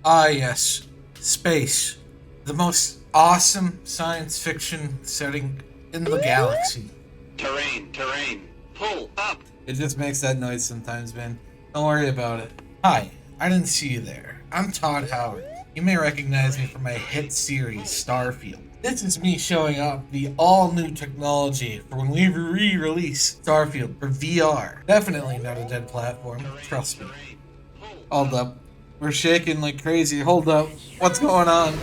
Ah, yes. Space. The most awesome science fiction setting in the galaxy. Terrain. Pull up. It just makes that noise sometimes, man. Don't worry about it. Hi, I didn't see you there. I'm Todd Howard. You may recognize me from my hit series, Starfield. This is me showing off the all new technology for when we re release Starfield for VR. Definitely not a dead platform, trust me. Pull Hold up. up. We're shaking like crazy. Hold up. What's going on?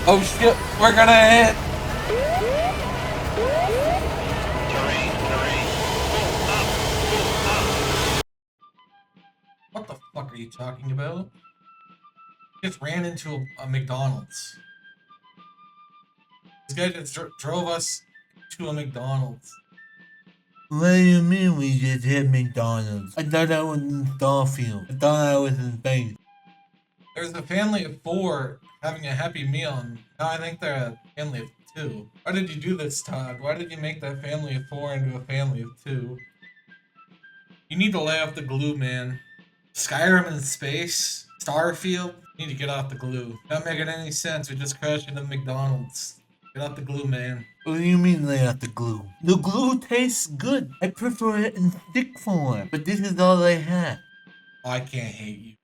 Oh shit, we're gonna hit! Terrain. Pull up. What the fuck are you talking about? Just ran into a McDonald's. This guy just drove us to a McDonald's. What do you mean we just hit McDonald's? I thought I was in Starfield. I thought I was in space. There's a family of four having a happy meal, and now I think they're a family of two. Why did you do this, Todd? Why did you make that family of four into a family of two? You need to lay off the glue, man. Skyrim in space? Starfield? You need to get off the glue. Not making any sense. We just crashed into McDonald's. Get off the glue, man. What do you mean lay off the glue? The glue tastes good. I prefer it in stick form, but this is all I have. I can't hate you.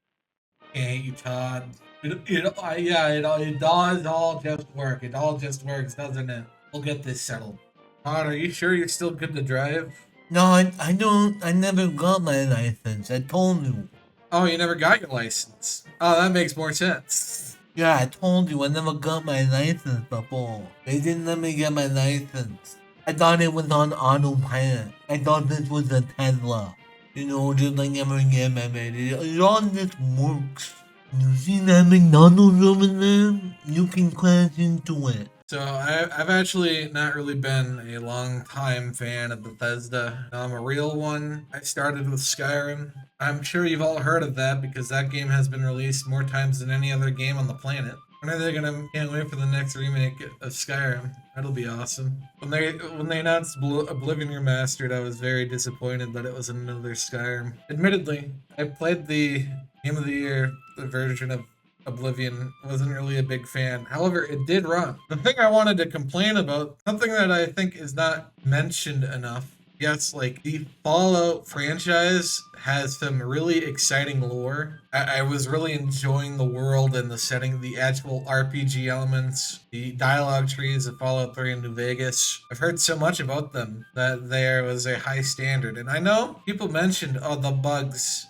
Can't hate you, Todd. It does all just work. It all just works, doesn't it? We'll get this settled. Todd, are you sure you're still good to drive? No, I don't. I never got my license. I told you. Oh, you never got your license. Oh, that makes more sense. Yeah, I told you I never got my license before. They didn't let me get my license. I thought it was on autopilot. I thought this was a Tesla. You know, just like never get my it all just works. You see that McDonald's over there? You can crash into it. So I've actually not really been a long time fan of Bethesda. I'm a real one. I started with Skyrim. I'm sure you've all heard of that because that game has been released more times than any other game on the planet. When are they gonna? Can't wait for the next remake of Skyrim. That'll be awesome. When they announced Oblivion Remastered, I was very disappointed that it was another Skyrim. Admittedly, I played the Game of the Year the version of Oblivion. Wasn't really a big fan. However, it did run. The thing I wanted to complain about, something that I think is not mentioned enough. Yes, like the Fallout franchise has some really exciting lore. I was really enjoying the world and the setting, the actual RPG elements, the dialogue trees of Fallout 3 and New Vegas. I've heard so much about them that there was a high standard. And I know people mentioned, oh, the bugs.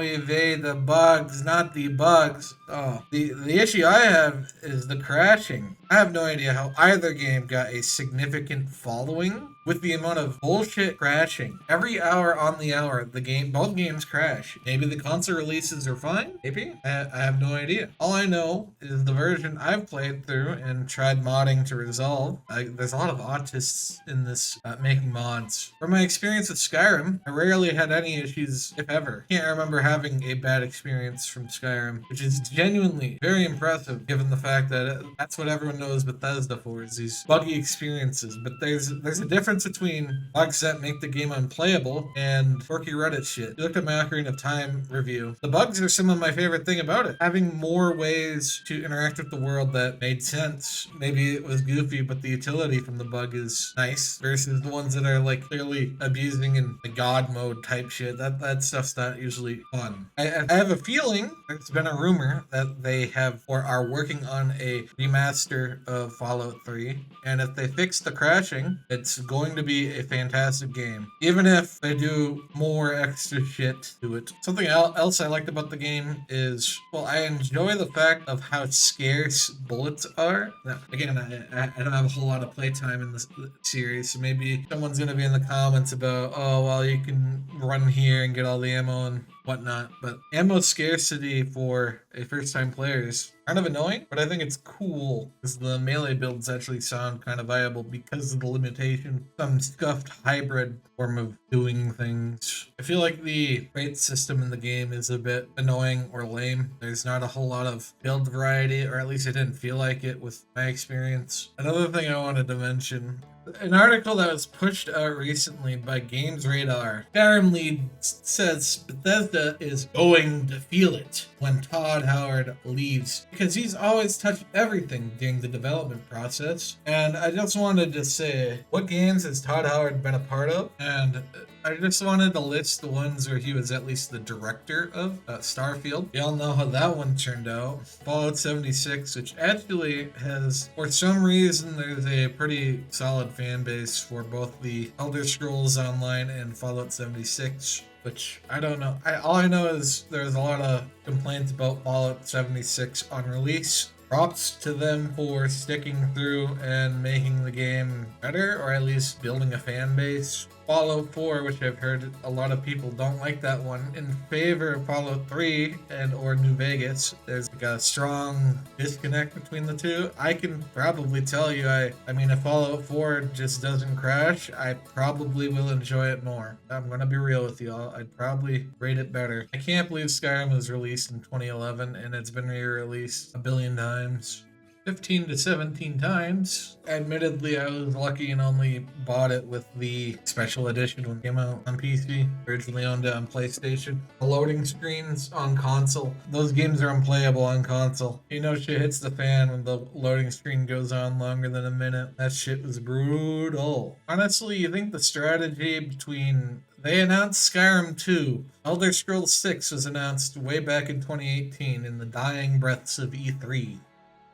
Evade the bugs, not the bugs. Oh, the issue I have is the crashing. I have no idea how either game got a significant following with the amount of bullshit crashing. Every hour on the hour, both games crash. Maybe the console releases are fine. Maybe I have no idea. All I know is the version I've played through and tried modding to resolve. There's a lot of autists in this making mods. From my experience with Skyrim, I rarely had any issues, if ever. Can't remember having a bad experience from Skyrim, which is genuinely very impressive given the fact that that's what everyone knows Bethesda for, is these buggy experiences. But there's a difference between bugs that make the game unplayable and quirky Reddit shit. You look at my Ocarina of Time review. The bugs are some of my favorite thing about it. Having more ways to interact with the world that made sense. Maybe it was goofy, but the utility from the bug is nice versus the ones that are like clearly abusing in the god mode type shit. That stuff's not usually fun. I have a feeling, there's been a rumor that they have or are working on a remaster of Fallout 3, and if they fix the crashing, it's going to be a fantastic game. Even if they do more extra shit to it. Something else I liked about the game is, well, I enjoy the fact of how scarce bullets are. Now, again, I don't have a whole lot of playtime in this series, so maybe someone's gonna be in the comments about, oh, well, you can run here and get all the ammo and whatnot, but ammo scarcity for a first-time player is kind of annoying, but I think it's cool because the melee builds actually sound kind of viable because of the limitation. Some scuffed hybrid form of doing things. I feel like the crate system in the game is a bit annoying or lame. There's not a whole lot of build variety, or at least it didn't feel like it with my experience. Another thing I wanted to mention, An article that was pushed out recently by Games Radar. Skyrim lead says Bethesda is going to feel it when Todd Howard leaves because he's always touched everything during the development process. And I just wanted to say, what games has Todd Howard been a part of? And I just wanted to list the ones where he was at least the director of Starfield. We all know how that one turned out. Fallout 76, which actually has, for some reason, there's a pretty solid fan base for both the Elder Scrolls Online and Fallout 76. Which I don't know. All I know is there's a lot of complaints about Fallout 76 on release. Props to them for sticking through and making the game better, or at least building a fan base. Fallout 4, which I've heard a lot of people don't like that one, in favor of Fallout 3 and or New Vegas. There's like a strong disconnect between the two. I can probably tell you, I mean, if Fallout 4 just doesn't crash, I probably will enjoy it more. I'm gonna be real with y'all. I'd probably rate it better. I can't believe Skyrim was released in 2011 and it's been re-released a billion times. 15 to 17 times. Admittedly, I was lucky and only bought it with the special edition when it came out on PC. Originally owned it on PlayStation. The loading screens on console. Those games are unplayable on console. You know shit hits the fan when the loading screen goes on longer than a minute. That shit was brutal. Honestly, you think the strategy between... They announced Skyrim 2. Elder Scrolls 6 was announced way back in 2018 in the dying breaths of E3.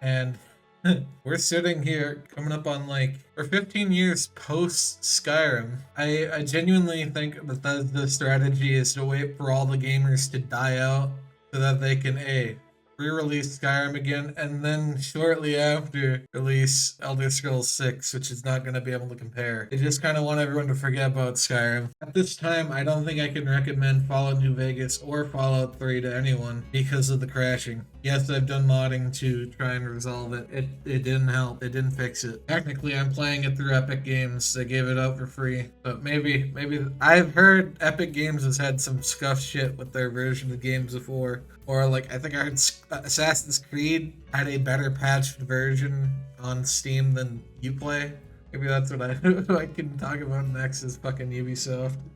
And we're sitting here coming up on we're 15 years post Skyrim. I genuinely think Bethesda's strategy is to wait for all the gamers to die out so that they can re-release Skyrim again, and then shortly after release Elder Scrolls 6, which is not going to be able to compare. They just kind of want everyone to forget about Skyrim. At this time, I don't think I can recommend Fallout New Vegas or Fallout 3 to anyone because of the crashing. Yes, I've done modding to try and resolve it. It didn't help. It didn't fix it. Technically, I'm playing it through Epic Games. They gave it out for free. But maybe I've heard Epic Games has had some scuff shit with their version of games before. Or I think I heard Assassin's Creed had a better patched version on Steam than Uplay. Maybe that's what I can talk about next is fucking Ubisoft.